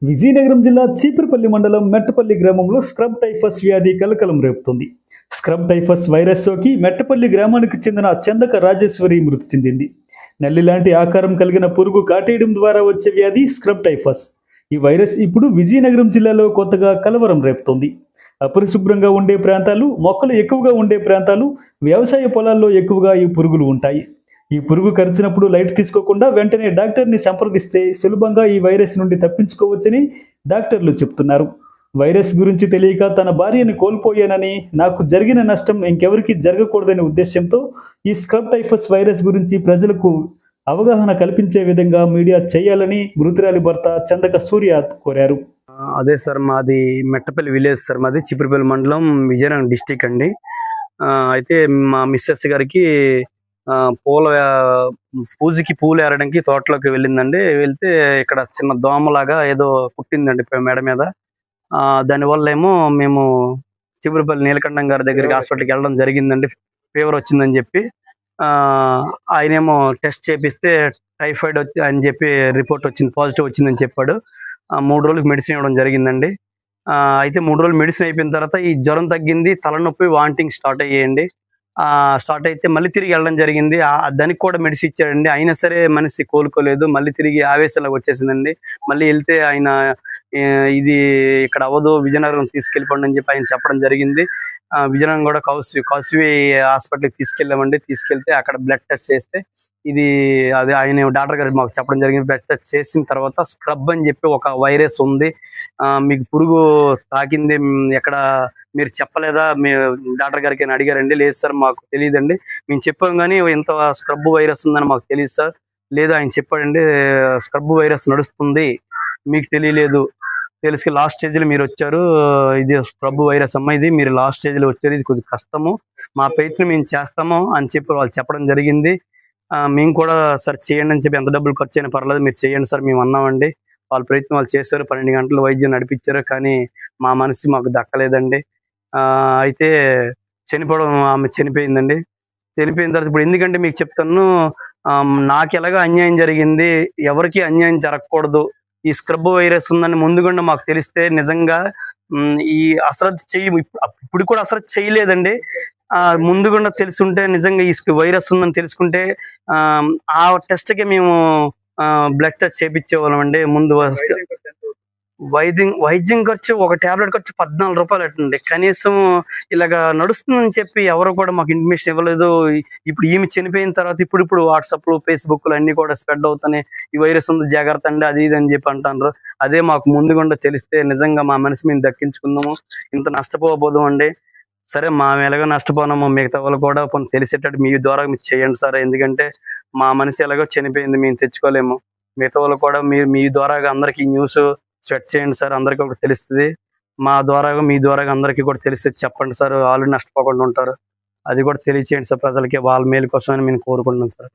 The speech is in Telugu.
విజయనగరం జిల్లా చీపురుపల్లి మండలం మెట్టపల్లి గ్రామంలో స్క్రబ్ టైఫస్ వ్యాధి కలకలం రేపుతోంది. స్క్రబ్ టైఫస్ వైరస్ సోకి మెట్టపల్లి గ్రామానికి చెందిన చందక రాజేశ్వరి మృతి చెందింది. నల్లి లాంటి ఆకారం కలిగిన పురుగు కాటేయడం ద్వారా వచ్చే వ్యాధి స్క్రబ్ టైఫస్. ఈ వైరస్ ఇప్పుడు విజయనగరం జిల్లాలో కొత్తగా కలవరం రేపుతోంది. అపరిశుభ్రంగా ఉండే ప్రాంతాలు, మొక్కలు ఎక్కువగా ఉండే ప్రాంతాలు, వ్యవసాయ పొలాల్లో ఎక్కువగా ఈ పురుగులు ఉంటాయి. ఈ పురుగు కరిచినప్పుడు లైట్ తీసుకోకుండా వెంటనే డాక్టర్ని సంప్రదిస్తే సులభంగా ఈ వైరస్ నుండి తప్పించుకోవచ్చని డాక్టర్లు చెప్తున్నారు. వైరస్ గురించి తెలియక తన భార్యని కోల్పోయానని, నాకు జరిగిన నష్టం ఇంకెవరికి జరగకూడదనే ఉద్దేశంతో ఈ స్క్రబ్ టైఫస్ వైరస్ గురించి ప్రజలకు అవగాహన కల్పించే విధంగా మీడియా చేయాలని మృతురాలి భర్త చందక సూర్య కోరారు. అదే సార్, మాది మెట్టపల్లి విలేజ్ సార్, మాది చీపురుపల్లి మండలం, విజయనగరం డిస్టిక్ అండి. అయితే మా మిస్సెస్ గారికి పూజకి పూలు ఏరడానికి తోటలోకి వెళ్ళిందండి. వెళ్తే ఇక్కడ చిన్న దోమలాగా ఏదో పుట్టిందండి మెడ మీద. దానివల్ల ఏమో మేము చీపురుపల్లి నీలకంఠం గారి దగ్గరికి హాస్పిటల్కి వెళ్ళడం జరిగిందండి. ఫీవర్ వచ్చిందని చెప్పి ఆయనేమో టెస్ట్ చేపిస్తే టైఫాయిడ్ అని చెప్పి రిపోర్ట్ వచ్చింది, పాజిటివ్ వచ్చిందని చెప్పాడు. 3 రోజులకు మెడిసిన్ ఇవ్వడం జరిగిందండి. అయితే 3 రోజులు మెడిసిన్ అయిపోయిన తర్వాత ఈ జ్వరం తగ్గింది, తలనొప్పి, వామిటింగ్ స్టార్ట్ అయ్యాయండి. స్టార్ట్ అయితే మళ్ళీ తిరిగి వెళ్ళడం జరిగింది. దానికి కూడా మెడిసిన్ ఇచ్చాడండి. అయినా సరే మనిషి కోలుకోలేదు. మళ్ళీ తిరిగి ఆవేశంలోకి వచ్చేసిందండి. మళ్ళీ వెళ్తే ఆయన ఇది ఇక్కడ అవ్వదు, విజయనగరం తీసుకెళ్ళిపోండి అని చెప్పి ఆయన చెప్పడం జరిగింది. విజయనగరం కూడా కౌసివి హాస్పిటల్కి తీసుకెళ్ళామండి. తీసుకెళ్తే అక్కడ బ్లడ్ టెస్ట్ చేస్తే అది ఆయన డాక్టర్ గారు మాకు చెప్పడం జరిగింది. బ్లడ్ టెస్ట్ చేసిన తర్వాత స్క్రబ్ అని చెప్పి ఒక వైరస్ ఉంది, మీకు పురుగు తాకింది, ఎక్కడ మీరు చెప్పలేదా మీ డాక్టర్ గారికి అని అడిగారండి. లేదు సార్ మాకు తెలియదండి, మేము చెప్పాం కానీ ఇంత స్క్రబ్ వైరస్ ఉందని మాకు తెలియదు సార్. లేదు ఆయన చెప్పాడండి, స్క్రబ్ వైరస్ నడుస్తుంది, మీకు తెలియలేదు, తెలుసు లాస్ట్ స్టేజ్లో మీరు వచ్చారు, ఇది స్క్రబ్ వైరస్ అమ్మ, ఇది మీరు లాస్ట్ స్టేజ్లో వచ్చారు, ఇది కొద్దిగా కష్టము, మా ప్రయత్నం మేము చేస్తాము అని చెప్పి వాళ్ళు చెప్పడం జరిగింది. మేము కూడా సార్ చేయండి అని చెప్పి, ఎంత డబ్బులు ఖర్చు అయినా పర్లేదు మీరు చేయండి సార్ మేము అన్నామండి. వాళ్ళ ప్రయత్నం వాళ్ళు చేశారు, 12 గంటలు వైద్యం నడిపించారు, కానీ మా మనసు మాకు దక్కలేదండి. అయితే ఆమె చనిపోయిందండి. చనిపోయిన తర్వాత ఇప్పుడు ఎందుకంటే మీకు చెప్తాను, నాకు ఎలాగో అన్యాయం జరిగింది, ఎవరికి అన్యాయం జరగకూడదు. ఈ స్క్రబ్ వైరస్ ఉందని ముందుగా మాకు తెలిస్తే నిజంగా ఈ అశ్రద్ధ ఇప్పుడు కూడా అశ్రద్ధ చేయలేదండి. ముందుగా తెలుసుంటే నిజంగా ఈ వైరస్ ఉందని తెలుసుకుంటే ఆ టెస్ట్కి మేము బ్లడ్ టెస్ట్ చేయించేవాళ్ళం అండి. ముందు వైద్యం ఖర్చు, ఒక టాబ్లెట్ ఖర్చు 14 రూపాయలు అట్టండి. కనీసం ఇలాగా నడుస్తుందని చెప్పి ఎవరు కూడా మాకు ఇన్ఫర్మేషన్ ఇవ్వలేదు. ఇప్పుడు ఈమె చనిపోయిన తర్వాత ఇప్పుడు వాట్సాప్లు, ఫేస్బుక్లు అన్ని కూడా స్ప్రెడ్ అవుతాయి, ఈ వైరస్ ఉంది జాగ్రత్త అండి, అది ఇది అని చెప్పి అంటారు. అదే మాకు ముందుగా తెలిస్తే నిజంగా మా మనసు మేము దక్కించుకుందాము, ఇంత నష్టపోబోదు అండి. సరే మేము ఎలాగో నష్టపోనాము, మిగతా వాళ్ళు కూడా కొంత తెలిసేటట్టు మీ ద్వారా మీరు చేయండి సార్. ఎందుకంటే మా మనసు ఎలాగో చనిపోయింది, మేము తెచ్చుకోలేము. మిగతా వాళ్ళు కూడా మీ ద్వారా అందరికి న్యూస్ స్ప్రెడ్ చేయండి సార్, అందరికీ ఒకటి తెలుస్తుంది. మీ ద్వారా అందరికీ కూడా తెలిసి చెప్పండి సార్, వాళ్ళు నష్టపోకుండా ఉంటారు. అది కూడా తెలియచేయండి సార్ ప్రజలకి, వాళ్ళ మేలు కోసమని మేము కోరుకుంటున్నాం సార్.